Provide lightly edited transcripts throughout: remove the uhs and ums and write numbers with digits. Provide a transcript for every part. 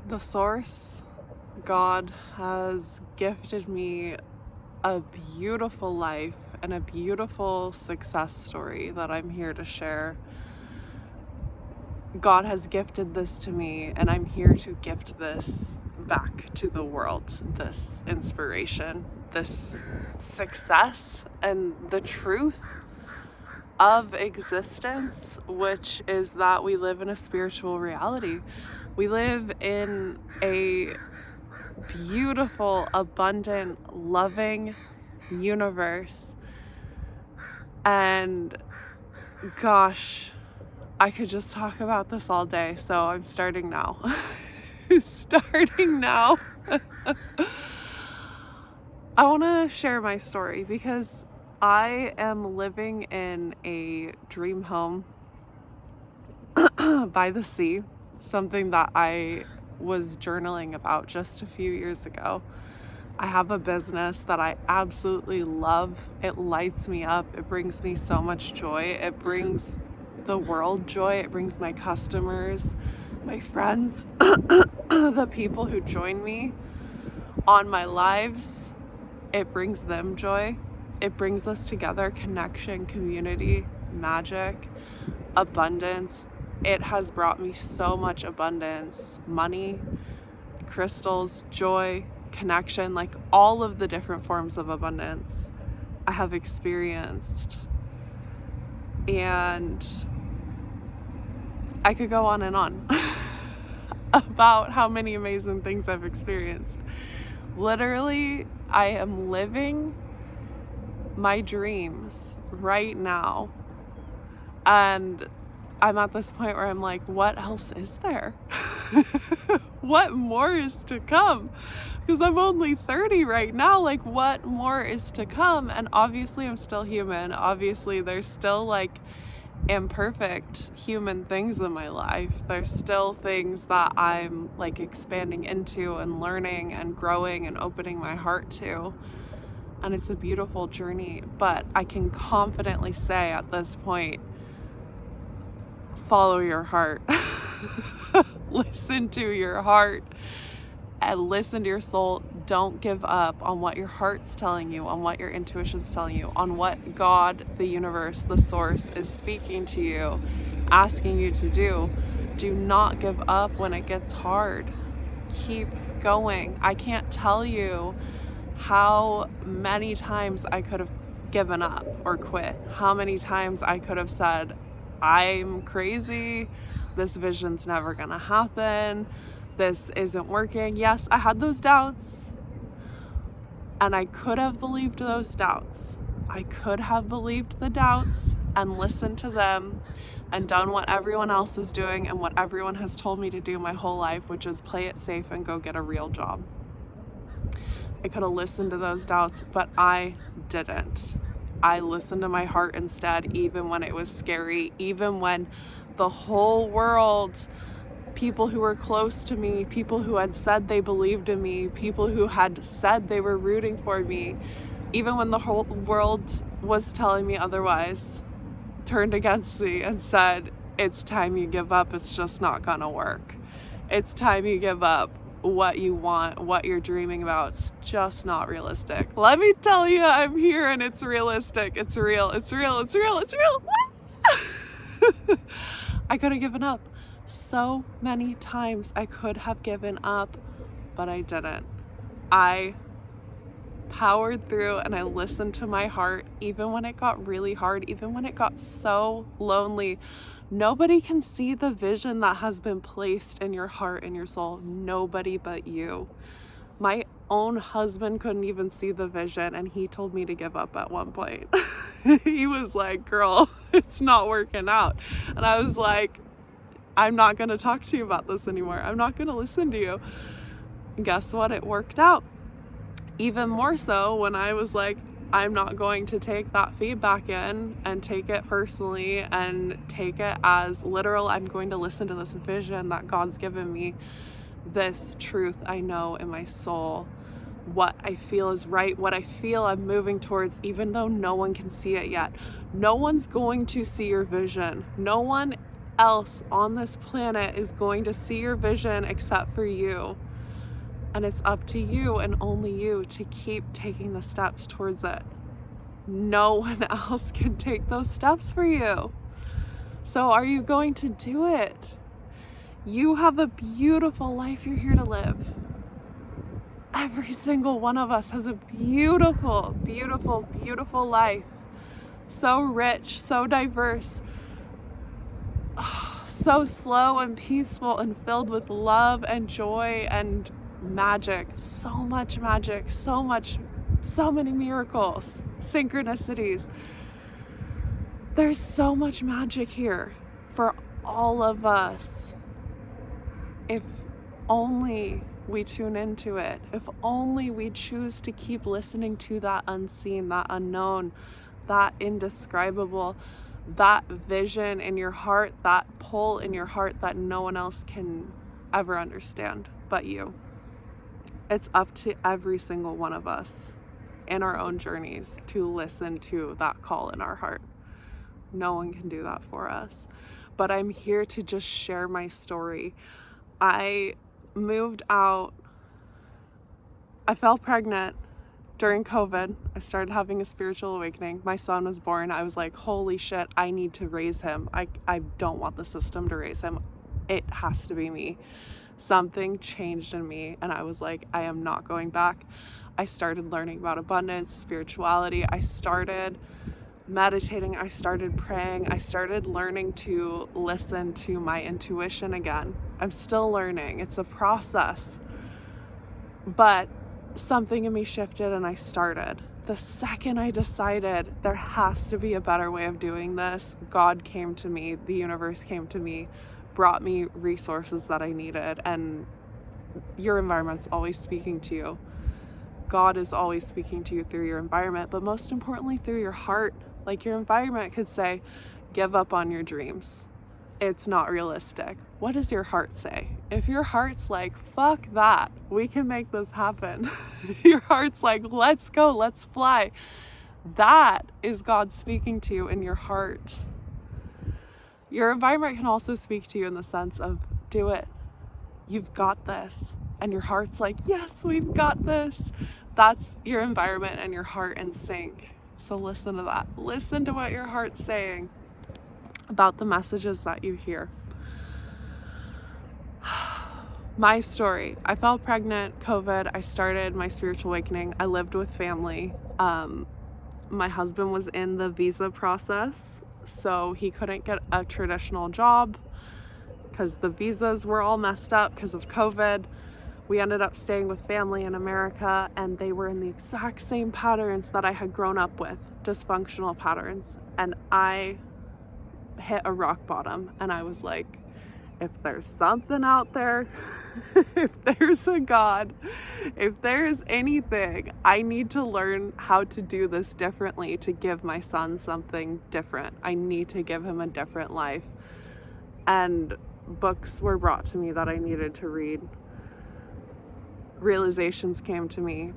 The source, God, has gifted me a beautiful life and a beautiful success story that I'm here to share. God has gifted this to me, and I'm here to gift this back to the world, this inspiration, this success, and the truth of existence, which is that we live in a spiritual reality. We live in a beautiful, abundant, loving universe. And gosh, I could just talk about this all day, so I'm starting now. Starting now. I want to share my story because I am living in a dream home by the sea, something that I was journaling about just a few years ago. I have a business that I absolutely love. It lights me up. It brings me so much joy. It brings the world joy. It brings my customers, my friends, the people who join me on my lives. It brings them joy. It brings us together, connection, community, magic, abundance. It has brought me so much abundance, money, crystals, joy, connection, like all of the different forms of abundance I have experienced. And I could go on and on about how many amazing things I've experienced. Literally, I am living my dreams right now. And I'm at this point where I'm like, what else is there? What more is to come? Because I'm only 30 right now. Like, what more is to come? And obviously, I'm still human. Obviously, there's still like imperfect human things in my life. There's still things that I'm like expanding into and learning and growing and opening my heart to. And it's a beautiful journey. But I can confidently say at this point, follow your heart. Listen to your heart and listen to your soul. Don't give up on what your heart's telling you, on what your intuition's telling you, on what God, the universe, the source is speaking to you, asking you to do. Do not give up when it gets hard. Keep going. I can't tell you how many times I could have given up or quit. How many times I could have said, I'm crazy. This vision's never gonna happen. This isn't working. Yes, I had those doubts, and I could have believed those doubts. I could have believed the doubts and listened to them and done what everyone else is doing and what everyone has told me to do my whole life, which is play it safe and go get a real job. I could have listened to those doubts, but I didn't. I listened to my heart instead, even when it was scary, even when the whole world, people who were close to me, people who had said they believed in me, people who had said they were rooting for me, even when the whole world was telling me otherwise, turned against me and said, it's time you give up, it's just not gonna work. It's time you give up. What you want, what you're dreaming about, it's just not realistic. Let me tell you, I'm here and it's realistic. It's real. It's real. It's real. It's real. I could have given up so many times. I could have given up, but I didn't. I powered through and I listened to my heart, even when it got really hard, even when it got so lonely. Nobody can see the vision that has been placed in your heart and your soul. Nobody but you. My own husband couldn't even see the vision, and he told me to give up at one point. He was like, girl, it's not working out. And I was like, I'm not going to talk to you about this anymore. I'm not going to listen to you. And guess what? It worked out. Even more so when I was like, I'm not going to take that feedback in and take it personally and take it as literal. I'm going to listen to this vision that God's given me, this truth I know in my soul, what I feel is right, what I feel I'm moving towards, even though no one can see it yet. No one's going to see your vision. No one else on this planet is going to see your vision except for you. And it's up to you and only you to keep taking the steps towards it. No one else can take those steps for you. So are you going to do it? You have a beautiful life you're here to live. Every single one of us has a beautiful, beautiful, beautiful life. So rich, so diverse, so slow and peaceful and filled with love and joy and magic. So much magic, so many miracles, synchronicities. There's so much magic here for all of us. If only we tune into it, if only we choose to keep listening to that unseen, that unknown, that indescribable, that vision in your heart, that pull in your heart that no one else can ever understand but you. It's up to every single one of us in our own journeys to listen to that call in our heart. No one can do that for us. But I'm here to just share my story. I moved out. I fell pregnant during COVID. I started having a spiritual awakening. My son was born. I was like, holy shit, I need to raise him. I don't want the system to raise him. It has to be me. Something changed in me, and I was like, I am not going back. I started learning about abundance, spirituality. I started meditating. I started praying. I started learning to listen to my intuition again. I'm still learning. It's a process. But something in me shifted and I started. The second I decided there has to be a better way of doing this, God came to me, the universe came to me, brought me resources that I needed, and your environment's always speaking to you. God is always speaking to you through your environment, but most importantly through your heart. Like, your environment could say, give up on your dreams. It's not realistic. What does your heart say? If your heart's like, fuck that, we can make this happen. Your heart's like, let's go, let's fly. That is God speaking to you in your heart. Your environment can also speak to you in the sense of, do it. You've got this. And your heart's like, yes, we've got this. That's your environment and your heart in sync. So listen to that. Listen to what your heart's saying about the messages that you hear. My story. I fell pregnant, COVID. I started my spiritual awakening. I lived with family. My husband was in the visa process, so he couldn't get a traditional job because the visas were all messed up because of COVID. We ended up staying with family in America, and they were in the exact same patterns that I had grown up with, dysfunctional patterns. And I hit a rock bottom, and I was like, if there's something out there, if there's a God, if there's anything, I need to learn how to do this differently to give my son something different. I need to give him a different life. And books were brought to me that I needed to read. Realizations came to me,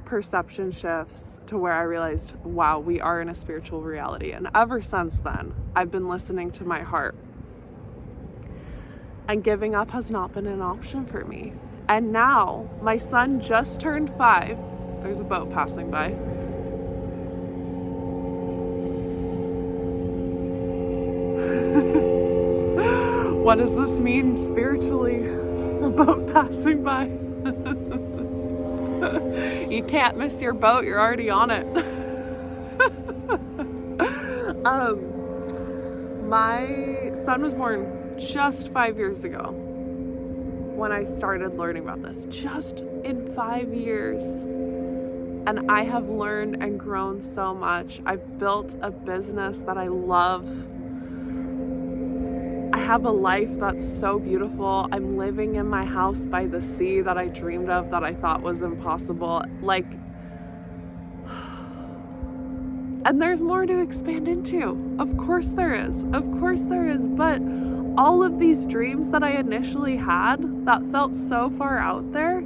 perception shifts to where I realized, wow, we are in a spiritual reality. And ever since then, I've been listening to my heart. And giving up has not been an option for me. And now, my son just turned 5. There's a boat passing by. What does this mean spiritually? A boat passing by. You can't miss your boat, you're already on it. My son was born just 5 years ago when I started learning about this. Just in 5 years. And I have learned and grown so much. I've built a business that I love. I have a life that's so beautiful. I'm living in my house by the sea that I dreamed of, that I thought was impossible. And there's more to expand into. Of course there is. Of course there is. But all of these dreams that I initially had that felt so far out there,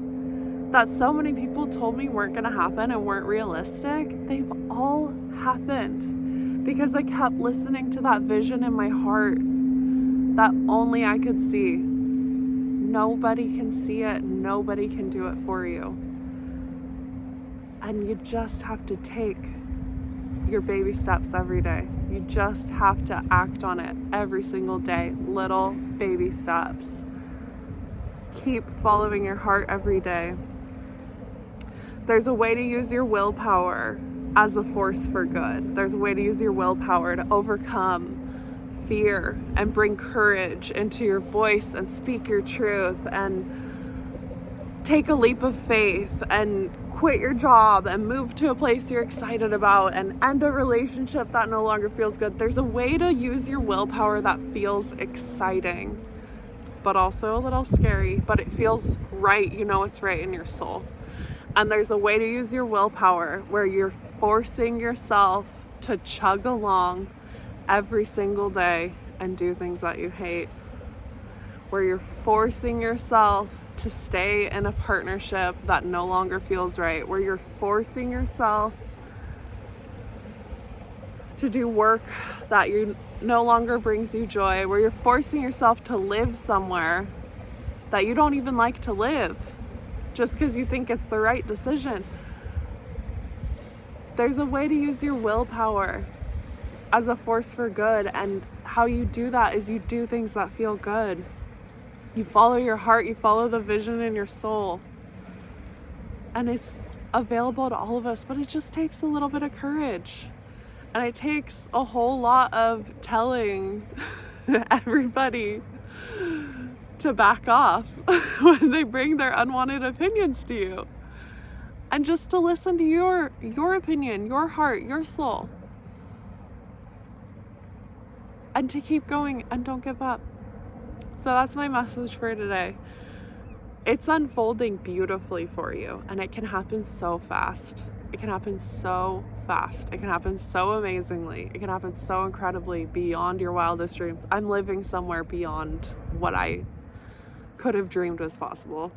that so many people told me weren't going to happen and weren't realistic, they've all happened because I kept listening to that vision in my heart. that only I could see. Nobody can see it. Nobody can do it for you. And you just have to take your baby steps every day. You just have to act on it every single day. Little baby steps. Keep following your heart every day. There's a way to use your willpower as a force for good. There's a way to use your willpower to overcome fear and bring courage into your voice and speak your truth and take a leap of faith and quit your job and move to a place you're excited about and end a relationship that no longer feels good. There's a way to use your willpower that feels exciting, but also a little scary, but it feels right. You know it's right in your soul. And there's a way to use your willpower where you're forcing yourself to chug along every single day and do things that you hate. Where you're forcing yourself to stay in a partnership that no longer feels right. Where you're forcing yourself to do work that you no longer brings you joy. Where you're forcing yourself to live somewhere that you don't even like to live just because you think it's the right decision. There's a way to use your willpower as a force for good, and how you do that is you do things that feel good. You follow your heart, you follow the vision in your soul, and it's available to all of us, but it just takes a little bit of courage, and it takes a whole lot of telling everybody to back off when they bring their unwanted opinions to you, and just to listen to your opinion, your heart, your soul, and to keep going and don't give up. So that's my message for today. It's unfolding beautifully for you, and it can happen so fast. It can happen so fast. It can happen so amazingly. It can happen so incredibly beyond your wildest dreams. I'm living somewhere beyond what I could have dreamed was possible.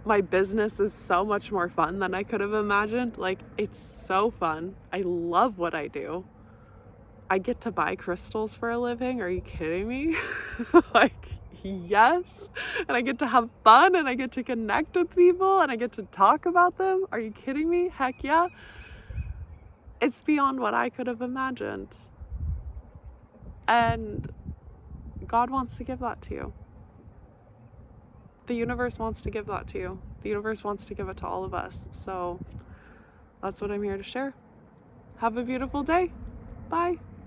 My business is so much more fun than I could have imagined. Like, it's so fun. I love what I do. I get to buy crystals for a living. Are you kidding me? Like, yes. And I get to have fun, and I get to connect with people, and I get to talk about them. Are you kidding me? Heck yeah. It's beyond what I could have imagined. And God wants to give that to you. The universe wants to give that to you. The universe wants to give it to all of us. So that's what I'm here to share. Have a beautiful day. Bye.